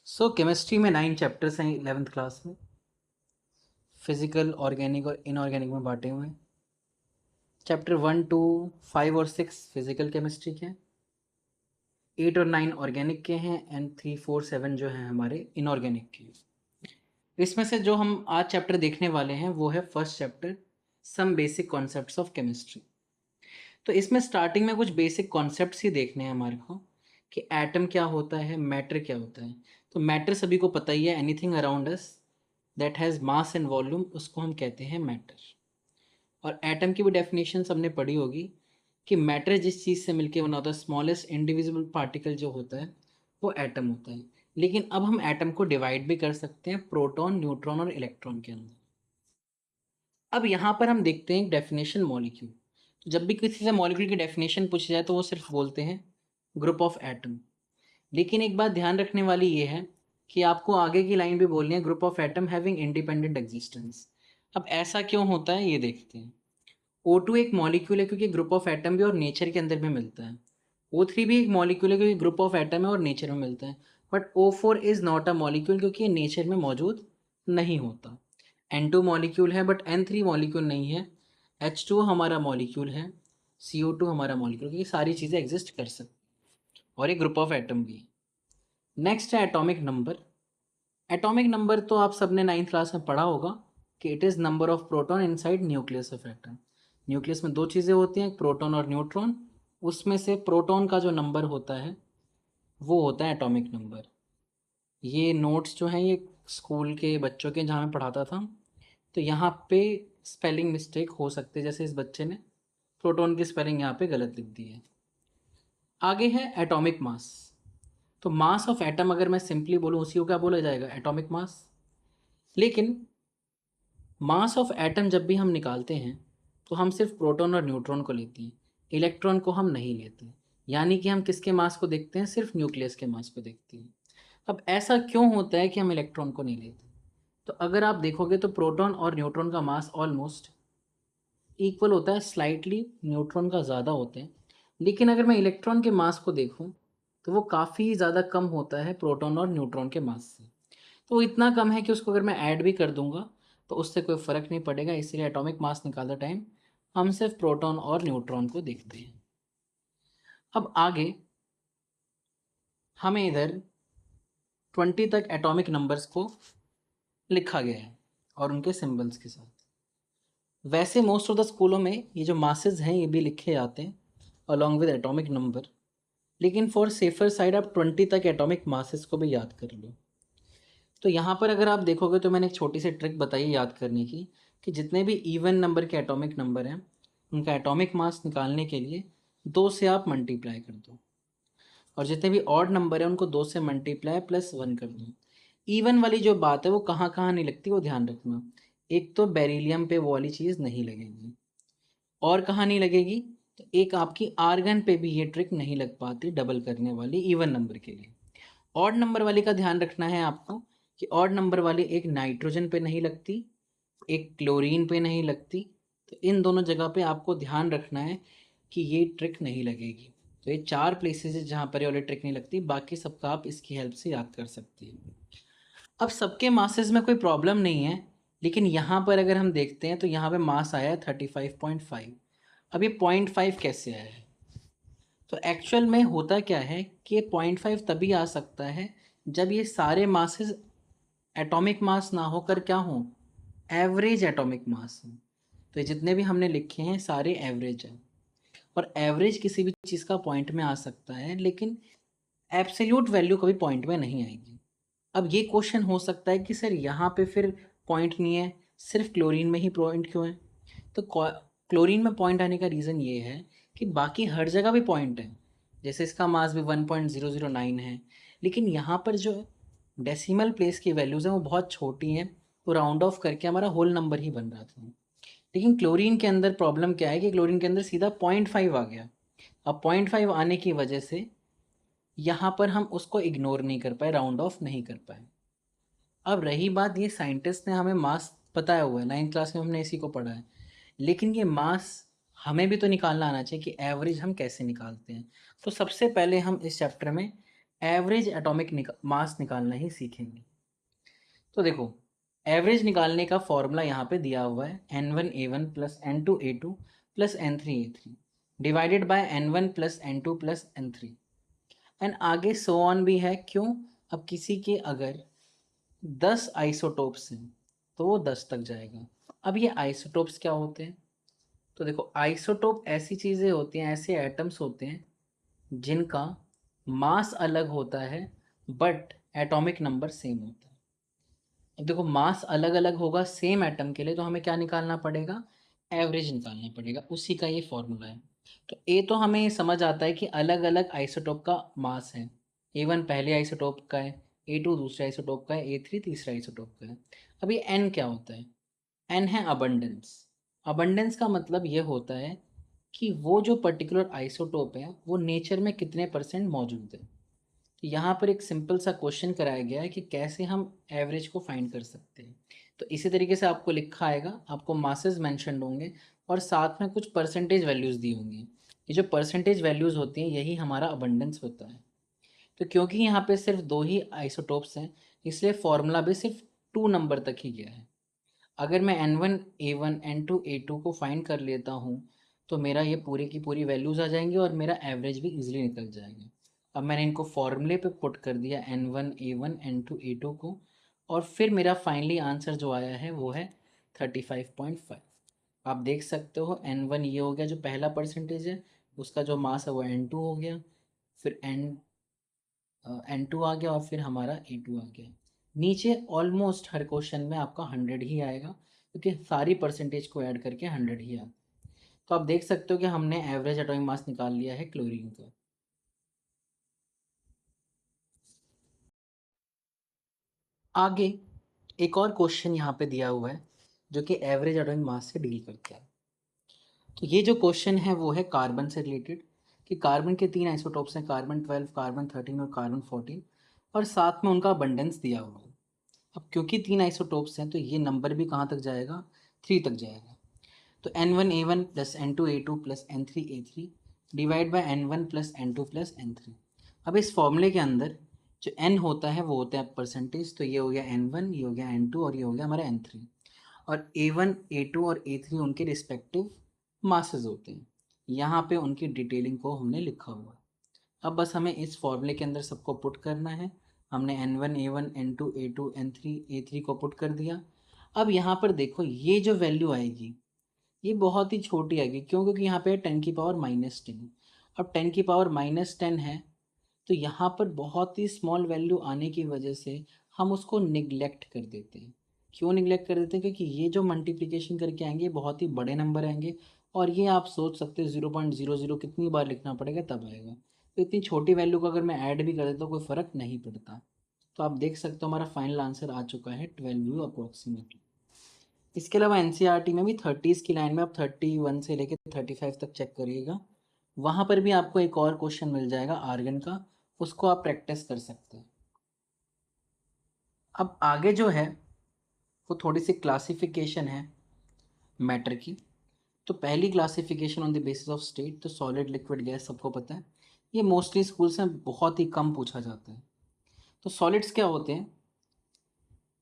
Chemistry में 9 chapters हैं 11th class में। फिजिकल, ऑर्गेनिक और इनऑर्गेनिक में बांटे हुए हैं। चैप्टर 1 टू 5 और 6 फिजिकल केमिस्ट्री के हैं, 8 और 9 ऑर्गेनिक के हैं एंड 3, 4, 7 जो हैं हमारे इनऑर्गेनिक के। इसमें से जो हम आज चैप्टर देखने वाले हैं वो है first chapter, some basic concepts of chemistry. तो इसमें स्टार्टिंग में कुछ बेसिक कॉन्सेप्ट्स ही देखने हैं हमारे को कि एटम क्या होता है, मैटर क्या होता है। तो मैटर सभी को पता ही है, anything around us that has mass and volume उसको हम कहते हैं मैटर। और एटम की भी डेफिनेशन सबने पढ़ी होगी कि मैटर जिस चीज़ से मिलके बना होता है, स्मॉलेस्ट इंडिविजिबल पार्टिकल जो होता है वो एटम होता है। लेकिन अब हम एटम को डिवाइड भी कर सकते हैं प्रोटॉन, न्यूट्रॉन और इलेक्ट्रॉन के अंदर। अब यहाँ पर हम देखते हैं डेफिनेशन मॉलिक्यूल। जब भी किसी से मॉलिक्यूल की डेफिनेशन पूछी जाए तो वो सिर्फ बोलते हैं ग्रुप ऑफ एटम। लेकिन एक बात ध्यान रखने वाली ये है कि आपको आगे की लाइन भी बोलनी है group of atom having independent existence. अब ऐसा क्यों होता है ये देखते हैं। O2 एक मॉलिक्यूल है क्योंकि ग्रुप ऑफ एटम भी और नेचर के अंदर भी मिलता है। O3 भी एक मॉलिक्यूल है क्योंकि ग्रुप ऑफ एटम है और नेचर में मिलता है। But O4 is not a molecule क्योंकि ये नेचर में मौजूद नहीं होता। N2 मॉलिक्यूल है बट N3 मॉलिक्यूल नहीं है। H2 हमारा मॉलिक्यूल है, CO2 हमारा मॉलिक्यूल, क्योंकि सारी चीज़ें एग्जिस्ट कर सकती और एक ग्रुप ऑफ एटम भी है। नेक्स्ट है एटॉमिक नंबर। एटॉमिक नंबर तो आप सबने 9th क्लास में पढ़ा होगा कि it is number of proton inside nucleus of atom. Nucleus में दो चीज़ें होती हैं, प्रोटॉन और न्यूट्रॉन। उसमें से प्रोटॉन का जो नंबर होता है वो होता है एटॉमिक नंबर। ये नोट्स जो हैं ये स्कूल के बच्चों के जहाँ मैं पढ़ाता था, तो यहाँ पे स्पेलिंग मिस्टेक हो सकती है। जैसे इस बच्चे ने प्रोटॉन की स्पेलिंग यहाँ पे गलत लिख दी है। आगे है एटॉमिक मास। तो मास ऑफ एटम अगर मैं सिंपली बोलूँ उसी को क्या बोला जाएगा, एटॉमिक मास। लेकिन मास ऑफ एटम जब भी हम निकालते हैं तो हम सिर्फ प्रोटॉन और न्यूट्रॉन को लेते हैं, इलेक्ट्रॉन को हम नहीं लेते। यानी कि हम किसके मास को देखते हैं, सिर्फ न्यूक्लियस के मास को देखते हैं। अब ऐसा क्यों होता है कि हम इलेक्ट्रॉन को नहीं लेते। तो अगर आप देखोगे तो प्रोटॉन और न्यूट्रॉन का मास ऑलमोस्ट इक्वल होता है, स्लाइटली न्यूट्रॉन का ज़्यादा होते हैं। लेकिन अगर मैं इलेक्ट्रॉन के मास को देखूं तो वो काफ़ी ज़्यादा कम होता है प्रोटॉन और न्यूट्रॉन के मास से। तो वो इतना कम है कि उसको अगर मैं ऐड भी कर दूंगा तो उससे कोई फ़र्क नहीं पड़ेगा। इसीलिए एटॉमिक मास निकालते टाइम हम सिर्फ प्रोटॉन और न्यूट्रॉन को देखते हैं। अब आगे हमें इधर 20 तक एटॉमिक नंबर्स को लिखा गया है और उनके सिंबल्स के साथ। वैसे मोस्ट ऑफ द स्कूलों में ये जो मासेस हैं ये भी लिखे जाते हैं अलॉन्ग विद एटॉमिक नंबर। लेकिन फॉर सेफर साइड आप 20 तक एटॉमिक मासेस को भी याद कर लो। तो यहाँ पर अगर आप देखोगे तो मैंने एक छोटी सी ट्रिक बताई है याद करने की कि जितने भी इवन नंबर के एटॉमिक नंबर हैं उनका एटॉमिक मास निकालने के लिए 2 से आप मल्टीप्लाई कर दो, और जितने भी ऑड नंबर हैं उनको 2 से मल्टीप्लाई प्लस 1 कर दो। इवन वाली जो बात है वो कहाँ कहाँ नहीं लगती वो ध्यान रखना। एक तो बेरिलियम पे वो वाली चीज़ नहीं लगेगी, और कहाँ नहीं लगेगी, तो एक आपकी आर्गन पे भी ये ट्रिक नहीं लग पाती डबल करने वाली इवन नंबर के लिए। ऑड नंबर वाली का ध्यान रखना है आपको कि ऑड नंबर वाली एक नाइट्रोजन पे नहीं लगती, एक क्लोरीन पे नहीं लगती। तो इन दोनों जगह पे आपको ध्यान रखना है कि ये ट्रिक नहीं लगेगी। तो ये 4 प्लेसेस है जहाँ पर ये वाली ट्रिक नहीं लगती, बाकी सबका आप इसकी हेल्प से याद कर सकते हैं। अब सबके मासेस में कोई प्रॉब्लम नहीं है, लेकिन यहाँ पर अगर हम देखते हैं तो यहाँ पे मास आया है 35.5। अब ये 0.5 कैसे आया है, तो एक्चुअल में होता क्या है कि 0.5 तभी आ सकता है जब ये सारे मासेस एटॉमिक मास ना होकर क्या हों, एवरेज एटॉमिक मास हो। तो ये जितने भी हमने लिखे हैं सारे एवरेज हैं, और एवरेज किसी भी चीज़ का पॉइंट में आ सकता है लेकिन एब्सोल्यूट वैल्यू कभी पॉइंट में नहीं आएगी। अब ये क्वेश्चन हो सकता है कि सर यहाँ पे फिर पॉइंट नहीं है, सिर्फ क्लोरीन में ही पॉइंट क्यों है। तो क्लोरीन में पॉइंट आने का रीज़न ये है कि बाकी हर जगह भी पॉइंट है। जैसे इसका मास भी 1.009 है, लेकिन यहाँ पर जो डेसिमल प्लेस की वैल्यूज़ हैं वो बहुत छोटी हैं, तो राउंड ऑफ करके हमारा होल नंबर ही बन रहा था। लेकिन क्लोरीन के अंदर प्रॉब्लम क्या है कि क्लोरीन के अंदर सीधा 0.5 आ गया। अब 0.5 आने की वजह से यहाँ पर हम उसको इग्नोर नहीं कर पाए, राउंड ऑफ नहीं कर पाए। अब रही बात, ये साइंटिस्ट ने हमें मास बताया हुआ है, 9th क्लास में हमने इसी को पढ़ा है। लेकिन ये मास हमें भी तो निकालना आना चाहिए कि एवरेज हम कैसे निकालते हैं। तो सबसे पहले हम इस चैप्टर में एवरेज एटॉमिक मास निकालना ही सीखेंगे। तो देखो, एवरेज निकालने का फॉर्मूला यहाँ पे दिया हुआ है N1 A1 plus N2 A2 plus N3 A3 divided by N1 plus N2 plus N3 and आगे सो ऑन भी है। क्यों? अब किसी के अगर 10 आइसोटोप्स हैं तो वो 10 तक जाएगा। अब ये आइसोटोप्स क्या होते हैं? तो देखो, आइसोटोप ऐसी चीज़ें होती हैं, ऐसे एटम्स होते हैं जिनका मास अलग होता है बट एटॉमिक नंबर सेम होता है। अब देखो, मास अलग अलग होगा सेम एटम के लिए, तो हमें क्या निकालना पड़ेगा? एवरेज निकालना पड़ेगा। उसी का ये फॉर्मूला है। तो ए तो हमें ये समझ आता है कि अलग अलग आइसोटोप का मास है। A1 पहले आइसोटोप का है, A2 दूसरे आइसोटोप का है, A3 तीसरे आइसोटोप का है। अब ये एन क्या होता है? एन है अबंडेंस। अबंडेंस का मतलब ये होता है कि वो जो पर्टिकुलर आइसोटोप है वो नेचर में कितने परसेंट मौजूद है। तो यहाँ पर एक सिंपल सा क्वेश्चन कराया गया है कि कैसे हम एवरेज को फाइंड कर सकते हैं। तो इसी तरीके से आपको लिखा आएगा, आपको मासेस मेंशन होंगे और साथ में कुछ परसेंटेज वैल्यूज़ दी होंगी। ये जो परसेंटेज वैल्यूज़ होती हैं यही हमारा अबंडेंस होता है। तो क्योंकि यहाँ पे सिर्फ 2 ही आइसोटोप्स हैं, इसलिए फॉर्मूला भी सिर्फ 2 नंबर तक ही गया है। अगर मैं N1 A1 N2 A2 को फाइंड कर लेता हूँ तो मेरा ये पूरी की पूरी वैल्यूज़ आ जाएंगी और मेरा एवरेज भी इजीली निकल जाएगा। अब मैंने इनको फॉर्मूले पे पुट कर दिया N1 A1 N2 A2 को, और फिर मेरा फाइनली आंसर जो आया है वो है 35.5। आप देख सकते हो N1 ये हो गया जो पहला परसेंटेज है, उसका जो मास है वो N2 हो गया, फिर N2 आ गया और फिर हमारा A2 आ गया। नीचे ऑलमोस्ट हर क्वेश्चन में आपका 100 ही आएगा क्योंकि सारी परसेंटेज को ऐड करके 100 ही आता है। तो आप देख सकते हो कि हमने एवरेज एटॉमिक मास निकाल लिया है क्लोरीन का। आगे एक और क्वेश्चन यहाँ पे दिया हुआ है जो कि एवरेज एटॉमिक मास से डील करता है। तो ये जो क्वेश्चन है वो है कार्बन से रिलेटेड, कि कार्बन के 3 आइसोटोप्स हैं, कार्बन 12, कार्बन 13 और कार्बन 14, और साथ में उनका अबंडेंस दिया हुआ है। अब क्योंकि 3 आइसोटोप्स हैं तो ये नंबर भी कहाँ तक जाएगा? 3 तक जाएगा। तो N1 A1 plus N2 A2 plus N3 A3 divide by N1 plus N2 plus N3। अब इस फॉर्मूले के अंदर जो N होता है वो होता है परसेंटेज, तो ये हो गया N1, ये हो गया N2 और ये हो गया हमारा N3। और A1 A2 और A3 उनके रिस्पेक्टिव मासेस होते हैं। यहाँ पे उनकी डिटेलिंग को हमने लिखा हुआ है। अब बस हमें इस फॉर्मूले के अंदर सबको पुट करना है। हमने N1 A1 N2 A2 N3 A3 को पुट कर दिया। अब यहाँ पर देखो, ये जो वैल्यू आएगी ये बहुत ही छोटी आएगी। क्यों? क्योंकि यहाँ पे 10⁻⁻10। अब 10⁻⁻10 है तो यहाँ पर बहुत ही स्मॉल वैल्यू आने की वजह से हम उसको निगलेक्ट कर देते हैं। क्यों निगलेक्ट कर देते हैं? क्योंकि ये जो मल्टीप्लिकेशन करके आएंगे बहुत ही बड़े नंबर आएंगे, और ये आप सोच सकते हो 0.00 कितनी बार लिखना पड़ेगा तब आएगा। तो इतनी छोटी वैल्यू को अगर मैं ऐड भी कर देता तो कोई फ़र्क नहीं पड़ता। तो आप देख सकते हो हमारा फाइनल आंसर आ चुका है 12 अप्रोक्सीमेटली। इसके अलावा एनसीईआरटी में भी 30s की लाइन में आप 31 से लेकर 35 तक चेक करिएगा, वहाँ पर भी आपको एक और क्वेश्चन मिल जाएगा आर्गन का, उसको आप प्रैक्टिस कर सकते हैं। अब आगे जो है वो थोड़ी सी क्लासिफिकेशन है मैटर की। तो पहली classification on the basis of state, तो सॉलिड लिक्विड गैस सबको पता है, ये मोस्टली स्कूल्स में बहुत ही कम पूछा जाता है। तो सॉलिड्स क्या होते हैं?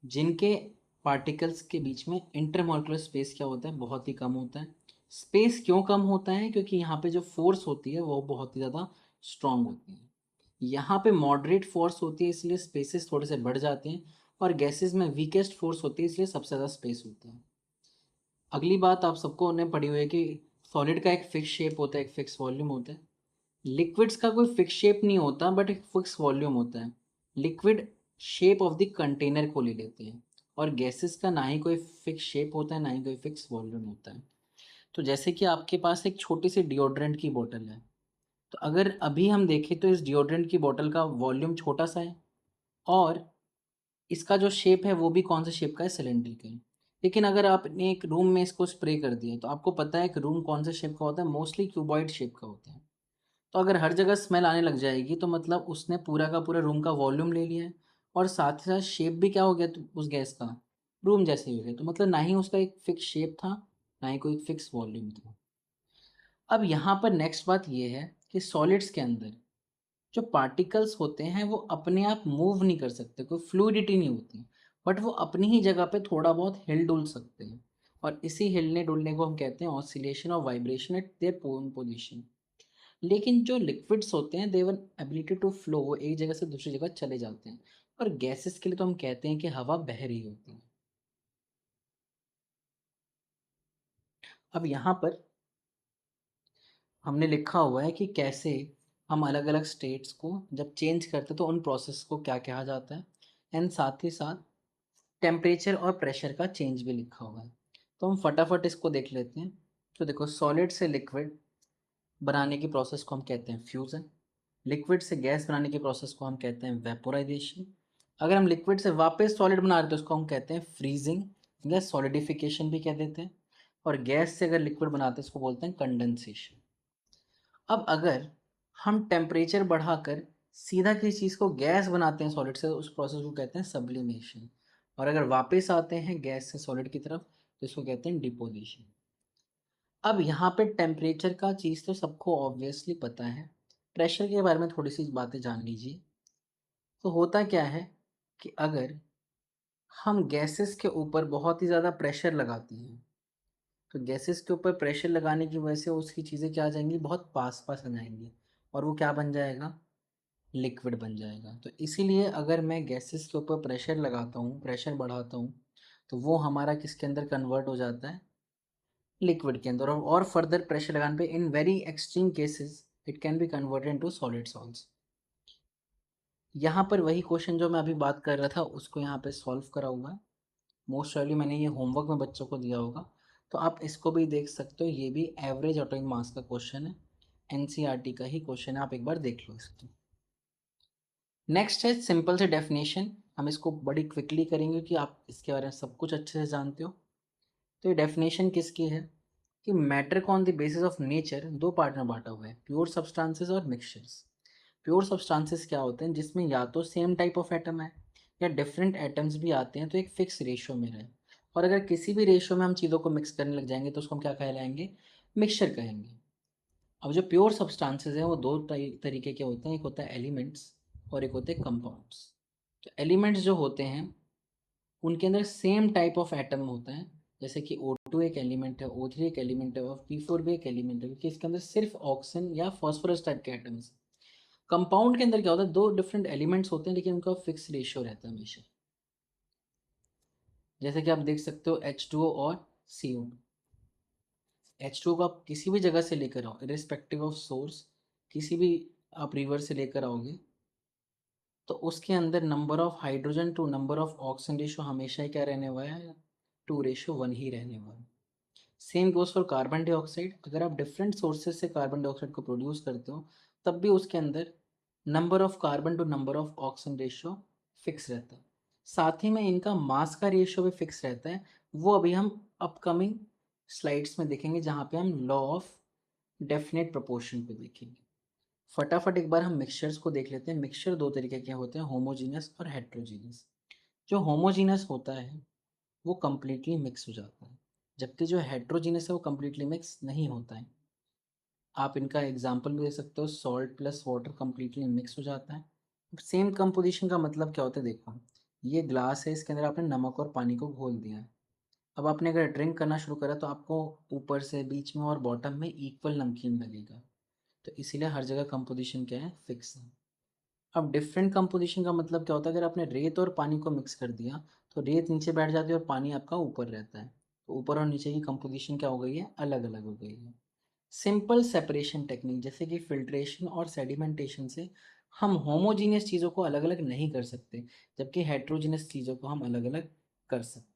जिनके पार्टिकल्स के बीच में इंटरमॉलिक्यूलर स्पेस क्या होता है? बहुत ही कम होता है। स्पेस क्यों कम होता है? क्योंकि यहाँ पे जो फोर्स होती है वो बहुत ही ज़्यादा स्ट्रांग होती है। यहाँ पे मॉडरेट फोर्स होती है इसलिए स्पेसेस थोड़े से बढ़ जाते हैं, और गैसेस में वीकेस्ट फोर्स होती है इसलिए सबसे ज़्यादा स्पेस होता है। अगली बात आप सबको ने पढ़ी हुई है कि सॉलिड का एक फिक्स शेप होता है, एक फिक्स वॉल्यूम होता है। लिक्विड्स का कोई फिक्स शेप नहीं होता बट एक फिक्स वॉल्यूम होता है। Liquid shape of the container को ले लेते हैं, और गैसेस का ना ही कोई फिक्स शेप होता है ना ही कोई फिक्स वॉल्यूम होता है। तो जैसे कि आपके पास एक छोटी सी डिओड्रेंट की बोतल है, तो अगर अभी हम देखें तो इस डिओड्रेंट की बोतल का वॉल्यूम छोटा सा है, और इसका जो शेप है वो भी कौन से शेप का है? सिलेंड्रिकल। लेकिन अगर आपने एक रूम में इसको स्प्रे कर दिया तो आपको पता है कि रूम कौन से शेप का होता है? मोस्टली क्यूबॉइड शेप का होता है। तो अगर हर जगह स्मेल आने लग जाएगी तो मतलब उसने पूरा का पूरा रूम का वॉल्यूम ले लिया है, और साथ ही साथ शेप भी क्या हो गया? तो उस गैस का रूम जैसे ही हो गया। तो मतलब ना ही उसका एक फिक्स शेप था ना ही कोई फिक्स वॉल्यूम था। अब यहाँ पर नेक्स्ट बात ये है कि सॉलिड्स के अंदर जो पार्टिकल्स होते हैं वो अपने आप मूव नहीं कर सकते, कोई फ्लूइडिटी नहीं होती, बट वो अपनी ही जगह पे थोड़ा बहुत हिल डुल सकते हैं, और इसी हिलने डुलने को हम कहते हैं ऑसिलेशन और vibration eight their own position. लेकिन जो लिक्विड्स होते हैं देवर एबिलिटी टू फ्लो, वो एक जगह से दूसरी जगह चले जाते हैं। और गैसेस के लिए तो हम कहते हैं कि हवा बह रही होती है। अब यहाँ पर हमने लिखा हुआ है कि कैसे हम अलग अलग स्टेट्स को जब चेंज करते हैं तो उन प्रोसेस को क्या कहा जाता है, एंड साथ ही साथ टेम्परेचर और प्रेशर का चेंज भी लिखा हुआ है। तो हम फटाफट इसको देख लेते हैं। तो देखो, सॉलिड से लिक्विड बनाने की प्रोसेस को हम कहते हैं फ्यूज़न। लिक्विड से गैस बनाने की प्रोसेस को हम कहते हैं वेपोराइजेशन। अगर हम लिक्विड से वापस सॉलिड बना रहे हैं तो उसको हम कहते हैं फ्रीजिंग या सॉलिडिफिकेशन भी कह देते हैं। और गैस से अगर लिक्विड बनाते हैं उसको बोलते हैं कंडेंसेशन। अब अगर हम टेम्परेचर बढ़ाकर सीधा किसी चीज़ को गैस बनाते हैं सॉलिड से, तो उस प्रोसेस को कहते हैं सब्लिमेशन। और अगर वापस आते हैं गैस से सॉलिड की तरफ तो इसको कहते हैं डिपोजिशन। अब यहाँ पे टेम्परेचर का चीज़ तो सबको ऑब्वियसली पता है। प्रेशर के बारे में थोड़ी सी बातें जान लीजिए। तो होता क्या है कि अगर हम गैसेस के ऊपर बहुत ही ज़्यादा प्रेशर लगाते हैं, तो गैसेस के ऊपर प्रेशर लगाने की वजह से उसकी चीज़ें क्या आ जाएंगी, बहुत पास पास आ जाएंगी, और वो क्या बन जाएगा, लिक्विड बन जाएगा। तो इसीलिए अगर मैं गैसेस के ऊपर प्रेशर लगाता हूँ, प्रेशर बढ़ाता हूँ, तो वो हमारा किसके अंदर कन्वर्ट हो जाता है, लिक्विड के अंदर। और फर्दर प्रेशर लगाने पे in very extreme cases it can be converted into solid salts. यहाँ पर वही क्वेश्चन जो मैं अभी बात कर रहा था उसको यहाँ पे सॉल्व करा हुआ है। मोस्ट ऑफली मैंने ये होमवर्क में बच्चों को दिया होगा, तो आप इसको भी देख सकते हो। ये भी एवरेज एटॉमिक मास का क्वेश्चन है, एनसीईआरटी का ही क्वेश्चन है, आप एक बार देख लो इसको। नेक्स्ट है सिंपल से डेफिनेशन। हम इसको बड़ी क्विकली करेंगे कि आप इसके बारे में सब कुछ अच्छे से जानते हो। तो ये डेफिनेशन किसकी है कि मैटर को on the basis of nature दो पार्ट में बांटा हुआ है, प्योर सब्सटेंसेस और मिक्सचर्स। प्योर सब्सटेंसेस क्या होते हैं, जिसमें या तो सेम टाइप ऑफ एटम है या डिफरेंट एटम्स भी आते हैं, तो एक फिक्स रेशियो में रहे। और अगर किसी भी रेशियो में हम चीज़ों को मिक्स करने लग जाएंगे तो उसको हम क्या कहलाएंगे, मिक्सचर कहेंगे। अब जो प्योर सब्सटेंसेस हैं वो दो तरीके के होते हैं, एक होता है एलिमेंट्स और एक होते हैं कंपाउंड्स। तो एलिमेंट्स जो होते हैं उनके अंदर सेम टाइप ऑफ एटम होता है, जैसे कि O2 एक एलिमेंट है, O3 एक एलिमेंट है, और P4 भी एक एलिमेंट है, क्योंकि इसके अंदर सिर्फ ऑक्सीजन या फॉस्फोरस टाइप के एटम्स। कंपाउंड के अंदर क्या होता है, दो डिफरेंट एलिमेंट्स होते हैं लेकिन उनका फिक्स रेशियो रहता है हमेशा। जैसे कि आप देख सकते हो H2O और CO2। H2O को आप किसी भी जगह से लेकर आओ, इरिस्पेक्टिव ऑफ सोर्स, किसी भी आप रिवर से लेकर आओगे, तो उसके अंदर number of hydrogen to number of oxygen ratio हमेशा ही क्या रहने वाला है, 2:1 ही रहने वाला है। Same goes for carbon dioxide. अगर आप डिफरेंट सोर्सेज से कार्बन डाइऑक्साइड को प्रोड्यूस करते हो तब भी उसके अंदर number of carbon to number of oxygen ratio fix रहता है। साथ ही में इनका मास का रेशियो भी फिक्स रहता है। वो अभी हम अपकमिंग स्लाइड्स में देखेंगे जहाँ पे हम लॉ ऑफ डेफिनेट प्रोपोर्शन पे देखेंगे। फटाफट एक बार हम मिक्सचर्स को देख लेते हैं। मिक्सचर दो तरीके के होते हैं, होमोजीनियस और हेट्रोजीनियस। जो होमोजीनियस होता है वो कम्प्लीटली मिक्स हो जाता है, जबकि जो हेट्रोजीनियस है वो कम्प्लीटली मिक्स नहीं होता है। आप इनका एग्जाम्पल भी दे सकते हो, salt plus water completely mix हो जाता है। सेम कंपोजिशन का मतलब क्या होता है, देखो ये ग्लास है, इसके अंदर आपने नमक और पानी को घोल दिया है। अब आपने अगर ड्रिंक करना शुरू करा तो आपको ऊपर से, बीच में और बॉटम में इक्वल नमकीन लगेगा। तो इसीलिए हर जगह कंपोजिशन क्या है, फिक्स है। अब डिफरेंट कंपोजिशन का मतलब क्या होता है, अगर आपने रेत और पानी को मिक्स कर दिया तो रेत नीचे बैठ जाती है और पानी आपका ऊपर रहता है। तो ऊपर और नीचे की कंपोजिशन क्या हो गई है, अलग अलग हो गई है। सिंपल सेपरेशन टेक्निक जैसे कि फिल्ट्रेशन और सेडिमेंटेशन से हम होमोजीनियस चीज़ों को अलग अलग नहीं कर सकते, जबकि हेट्रोजीनियस चीज़ों को हम अलग अलग कर सकते हैं।